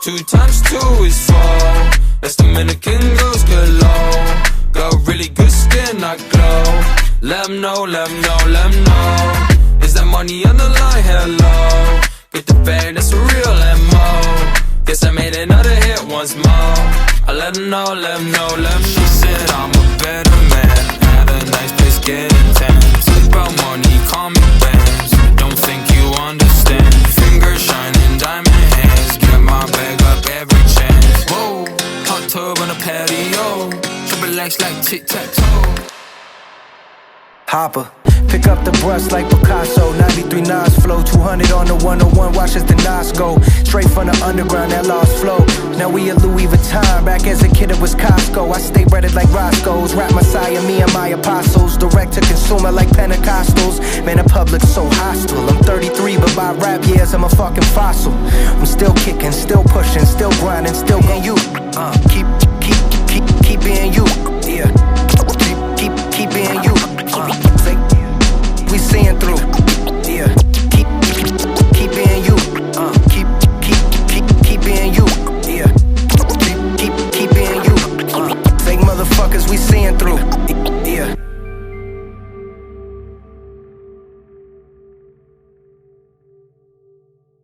2 times 2 is 4. That's Dominican girls galore. Got really good skin, I glow. Let 'em know, let 'em know, let 'em know. Is that money on the line? Hello. Get the bag, that's a real MO. Guess I made another hit once more. I let 'em know, let 'em know, let 'em know. She said I'm a better man. At a nice place getting tense. About money, call me Benz. Don't think you understand. Fingers shining, diamond hands. Get my bag up every chance. Whoa, hot tub on a patio. Triple X like tic-tac-toe. Hopper, pick up the brush like Picasso. 93 Nas flow, 200 on the 101. Watch as the Nas go. Straight from the underground, that lost flow. Now we a Louis Vuitton. Back as a kid it was Costco. I stay breaded like Roscoe's. Rap Messiah, me and my apostles. Direct to consumer like Pentecostals. Man, the public's so hostile. I'm 33, but by rap years I'm a fucking fossil. I'm still kicking, still pushing, still grinding, still getting you. Keep being you. Yeah. Keep being you. We seeing through.